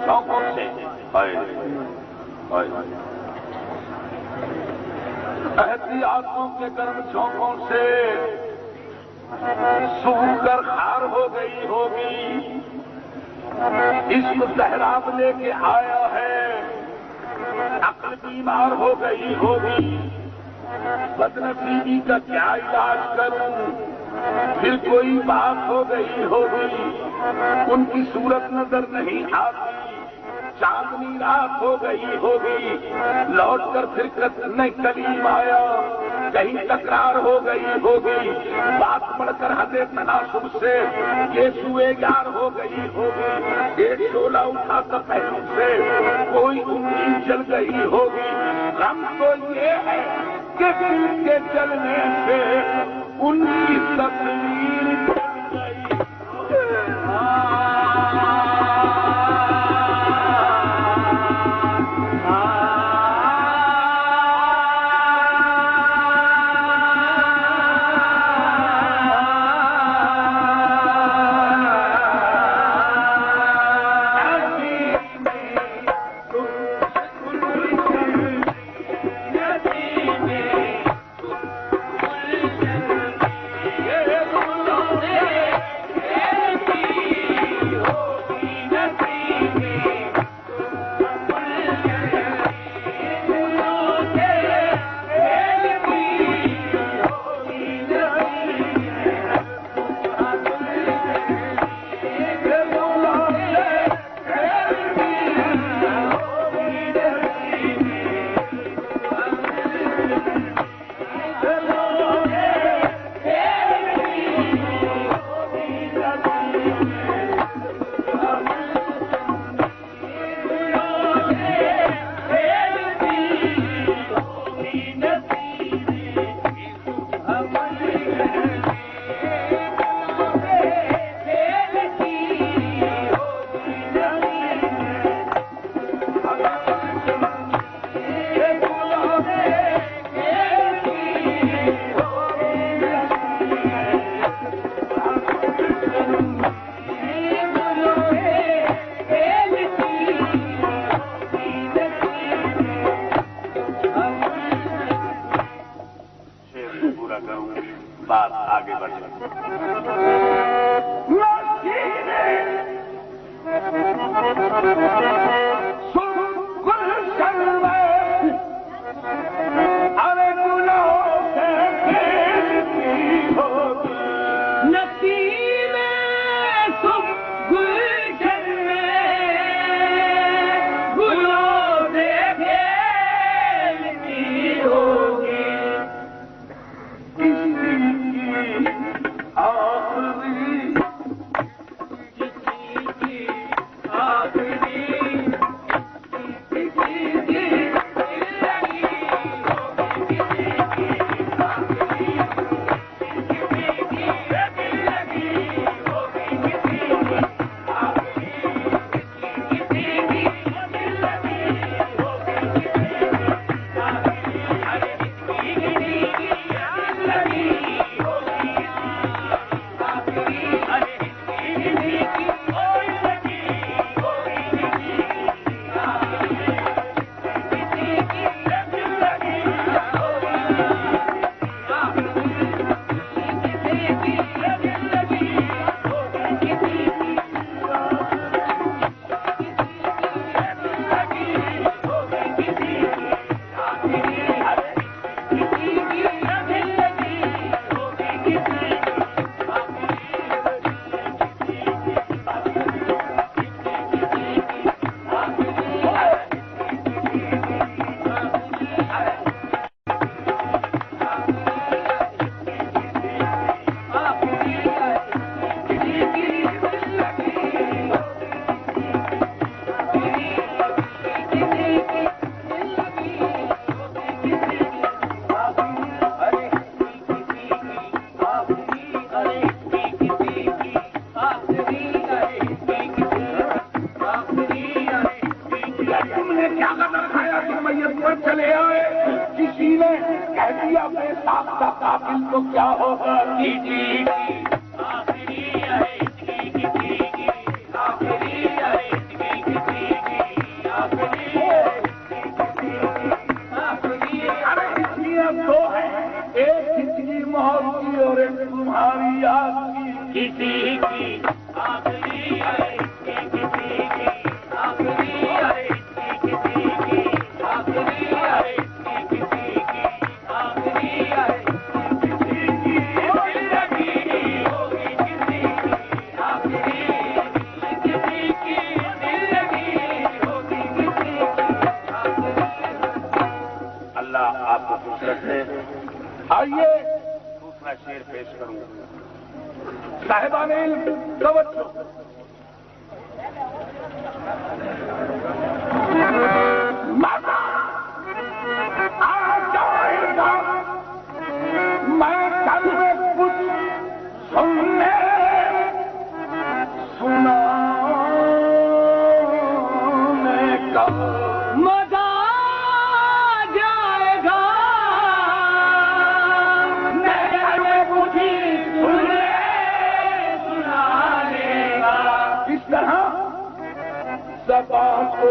शौकों से, एहतियातों के गर्म शौकों से सूख कर खार हो गई होगी। इश्क सहराब लेके आया है, अक्ल बीमार हो गई होगी। बदनसीबी का क्या इलाज करूं, फिर कोई बात हो गई होगी। उनकी सूरत नजर नहीं आती, चांदनी रात हो गई होगी। लौट कर फिर न कलीम आया, कहीं तकरार हो गई होगी। बात बढ़कर हदे तनासुब से ये सुएगार हो गई होगी। एक शोला उठा कर पहलू से कोई उंगली जल गई होगी। गम तो ये है कि दिल के जलने से उनकी तस्वीर जल गई। बात आगे बढ़ चले आए, किसी ने कह दिया बेसाख का कातिल तो क्या होगा। आखिरी आइए दूसरा शेर पेश करूं। साहिबाने तवज्जो, मजा आ जाएगा मैं कल में कुछ सुनाने का। मजा जाएगा मैं कुछ सुनाने का। इस तरह ज़बान को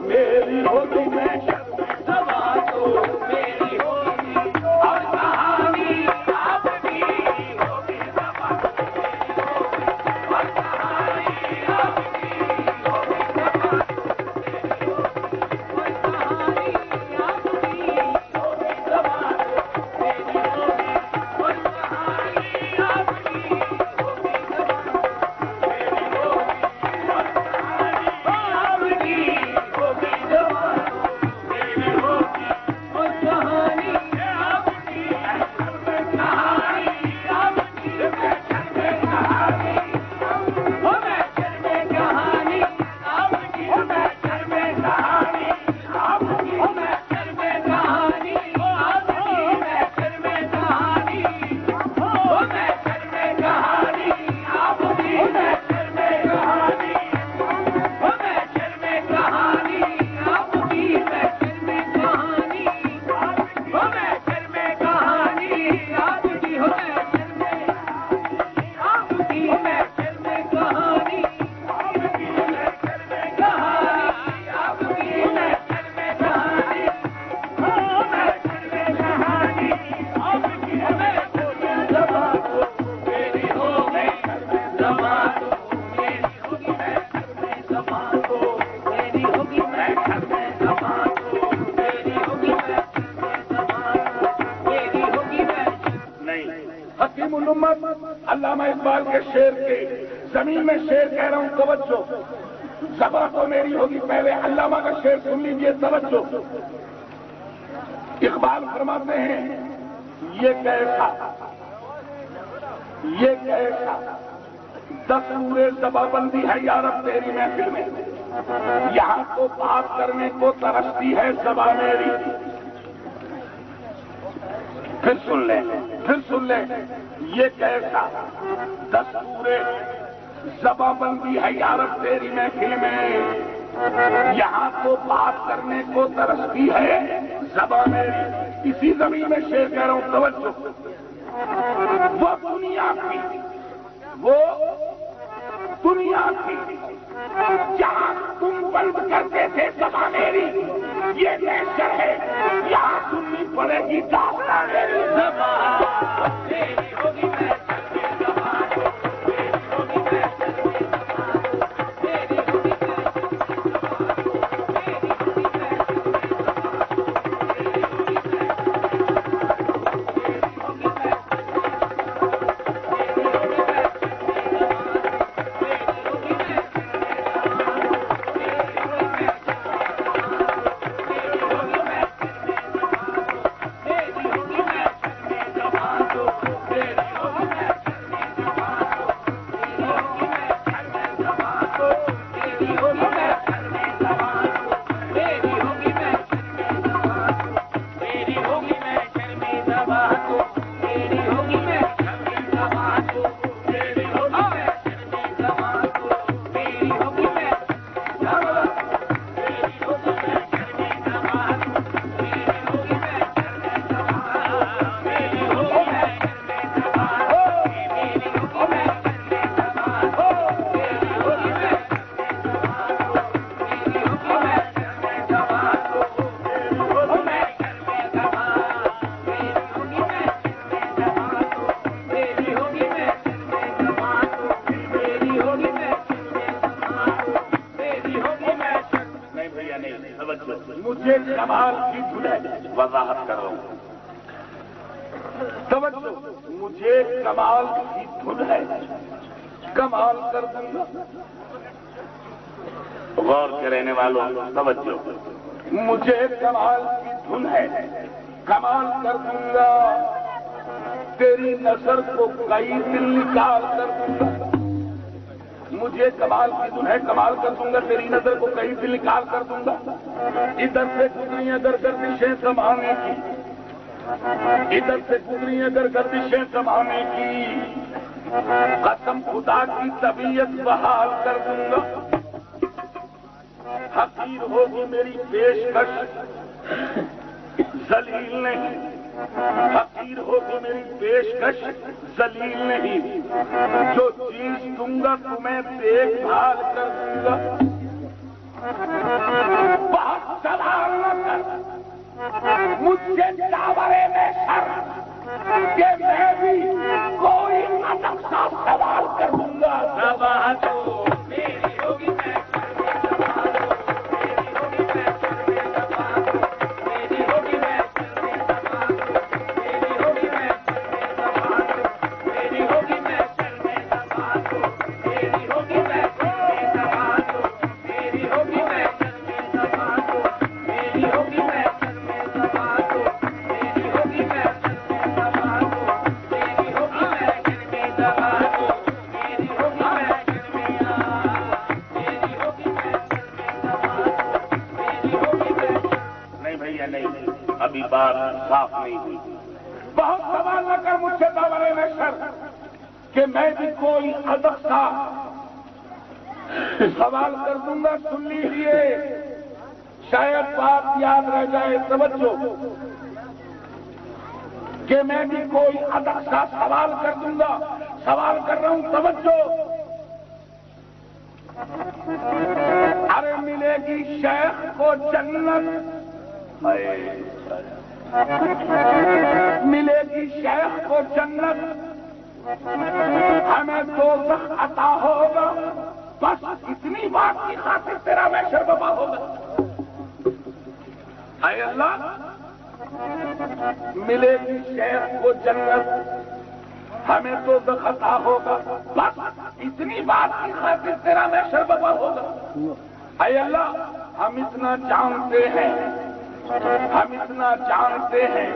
मेरी होगी, मैं ज़बान तो मेरी होगी और कहानी आपकी होगी। ज़बान और कहानी आपकी होगी। ज़बान और कहानी आपकी होगी। ज़बान मेरी होगी और कहानी आपकी होगी। ज़बान मेरी होगी और कहानी आपकी होगी। ज़बान मेरी होगी और कहानी आपकी कहानी आपकी कहानी हो मैं घर में कहानी आपकी हो मैं घर में कहानी आपकी हो मैं घर में कहानी आपकी मैं घर में कहानी हो मैं घर में कहानी आपकी मैं घर में कहानी हो मैं घर में कहानी आपकी मैं घर में कहानी हो मैं घर में कहानी आपकी हो मैं घर में आपकी हो मैं घर में कहानी आपकी हो मैं घर में कहानी आपकी हो मैं घर में कहानी हो मैं घर में कहानी आपकी हो मैं ज़बान तो मेरी होगी। ज़बान तो मेरी होगी मैं घर में। ज़बान तो मेरी होगी मैं घर में। ज़बान तो मेरी होगी मैं घर में। ज़बान तो मेरी होगी मैं। नहीं। हकीमुल उम्मत अल्लामा इकबाल के शेर के जमीन में शेर कह रहा हूं, तवज्जो। ज़बान तो मेरी होगी, पहले अल्लामा का शेर सुन लीजिए, तवज्जो। इकबाल फरमाते हैं, ये कैसा दस्तूरे ज़बाबंदी है यारब तेरी महफिल में। यहाँ तो बात करने को तरसती है ज़बान मेरी। फिर सुन ले, ये कैसा दस्तूरे ज़बाबंदी है यारब तेरी महफिल में। यहाँ तो बात करने को तरसती है ज़बान मेरी। इसी जमीन में शेर कह रहा हूं, तवज्जो। वो दुनिया की जहाँ तुम बंद करते थे ज़बान मेरी, ये नेचर है, यहाँ सुननी पड़ेगी दास्तान मेरी। ज़बान मेरी होगी मैं घर में। ज़बान मेरी होगी मैं घर में। ज़बान मेरी होगी मैं घर में। मुझे कमाल की धुन है, वजाहत कर रहा हूं, तवज्जो। मुझे कमाल की धुन है, कमाल कर दूंगा। गौर के रहने वालों तवज्जो। मुझे कमाल की धुन है, कमाल कर दूंगा। तेरी नजर को कई दिल निकाल कर दूंगा। मुझे कमाल की दुल्हन कमाल कर दूंगा, तेरी नजर को कई दिल निकाल कर दूंगा। इधर से गुजरी अगर गर्दिशें समाने की, इधर से गुजरी अगर गर्दिशें समाने की, कसम खुदा की तबीयत बहाल कर दूंगा। हकीर होगी मेरी पेशकश, जलील नहीं। हकीर होगी मेरी पेशकश, जलील नहीं। जो चीज दूंगा तुम्हें देखभाल कर दूंगा। बहुत सवाल न कर मुझसे चावरे में सर के मैं भी कोई अदब सा सवाल कर दूंगा। सवाल तो मेरी होगी मैं अभी बात साफ नहीं हुई। बहुत सवाल न कर मुझसे बाबरे में सर कि मैं भी कोई अदब सा सवाल कर दूंगा। सुन लीजिए, शायद बात याद रह जाए। तवज्जो कि मैं भी कोई अदब सा सवाल कर दूंगा। सवाल कर रहा हूं, तवज्जो। अरे मिलेगी शेख को जन्नत, मिलेगी शेख को जन्नत, हमें दोज़ख अता होगा। बस इतनी बात की खातिर तेरा महशर बर्पा होगा। ऐ अल्लाह, मिलेगी शेख को जन्नत, हमें दोज़ख अता होगा। बस इतनी बात की खातिर तेरा महशर बर्पा होगा। ऐ अल्लाह, हम इतना जानते हैं, हम इतना जानते हैं,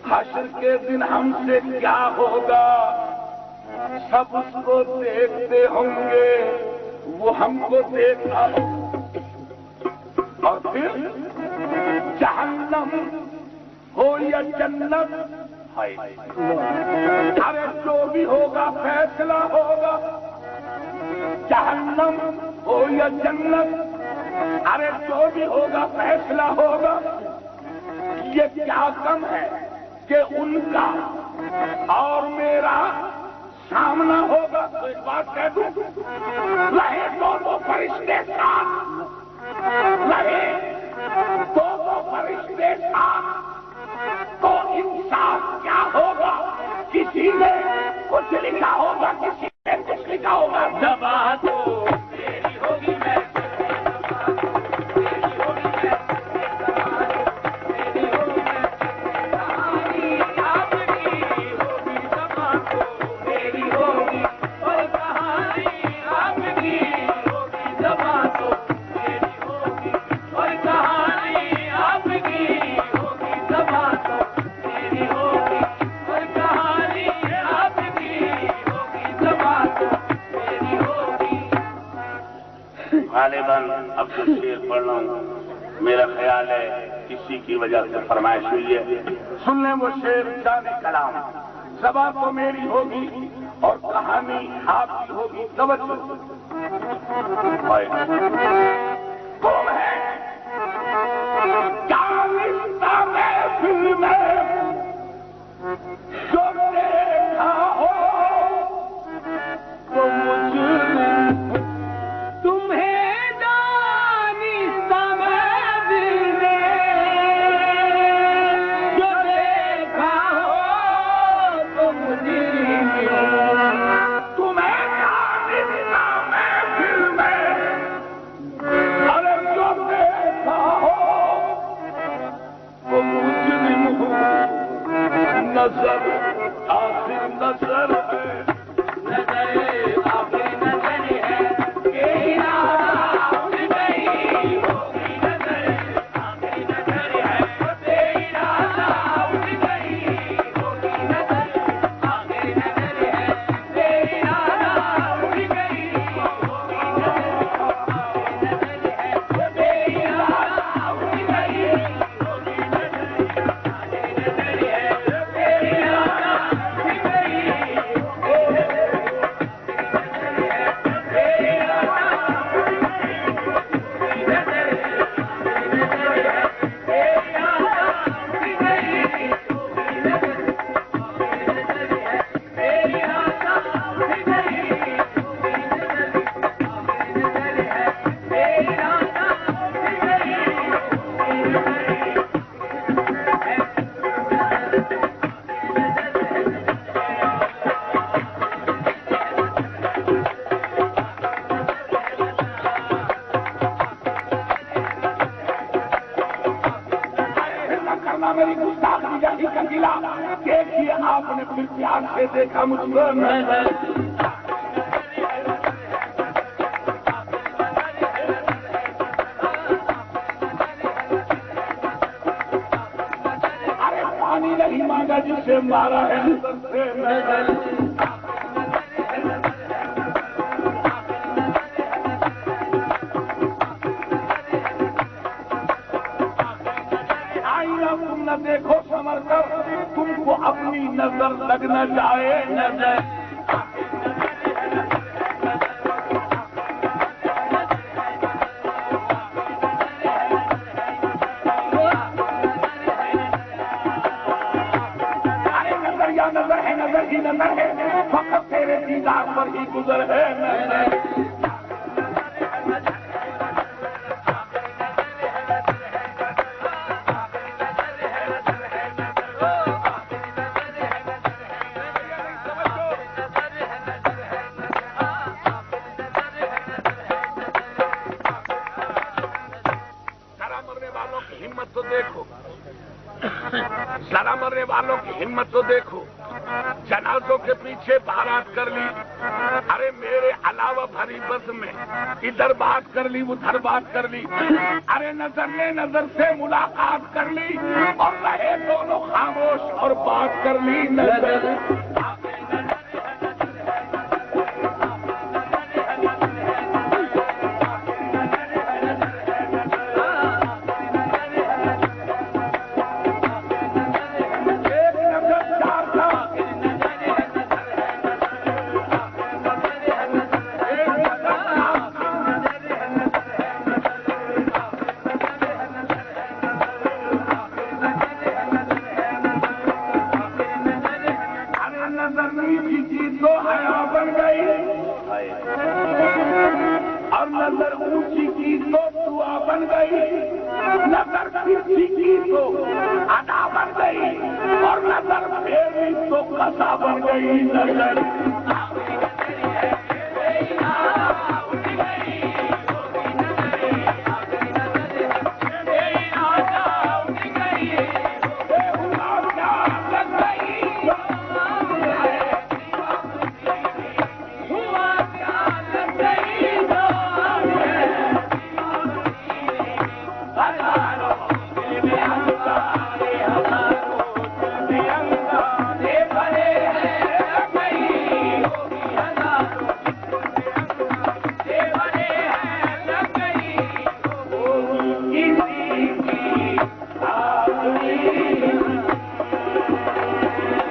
हश्र के दिन हमसे क्या होगा। सब उसको देखते होंगे, वो हमको देखा होगा। और फिर जहन्नम हो या जन्नत, अरे जो भी होगा फैसला होगा। जहन्नम हो या जन्नत, अरे जो भी होगा फैसला होगा। ये क्या कम है कि उनका और मेरा सामना होगा। तो एक बात कह दूं, रहे दो फरिश्ते साथ, रहे दो फरिश्ते साथ, तो इंसाफ क्या होगा। किसी ने कुछ लिखा होगा, किसी ने कुछ लिखा होगा। दबा दो मेरी होगी मैं, गालिबन अब जो शेर पढ़ रहा हूँ, मेरा ख्याल है किसी की वजह से फरमाइश हुई है। सुन लें वो शेर, जाने कलाम। ज़बान तो मेरी होगी और कहानी आपकी होगी। तवज्जो, कौन है क्या रिश्ता महफिल में जो देखा हो तो मुझे करना मेरी गुस्ताख निगाही का गिला। देखिए आपने फिर प्यार से देखा मुझको। अरे पानी नहीं मांगा जिससे मारा है नजर से। तुम न देखो समर कर, तुमको अपनी नजर लग न जाए नजर। अरे नजर या नजर है, नजर ही नजर है, फकत तेरे दीदार पर ही गुजर है नजर। हिम्मत तो देखो, जरा मरने वालों की हिम्मत तो देखो। जनाजों के पीछे बारात कर ली, अरे मेरे अलावा भरी बस में इधर बात कर ली उधर बात कर ली। अरे नजर ने नजर से मुलाकात कर ली और रहे दोनों खामोश और बात कर ली नजर। तो हया बन गई और नजर ऊंची की तो दुआ बन गई। नजर तिरछी की तो अदा बन गई और नजर फेरी तो कसा बन गई नजर। He's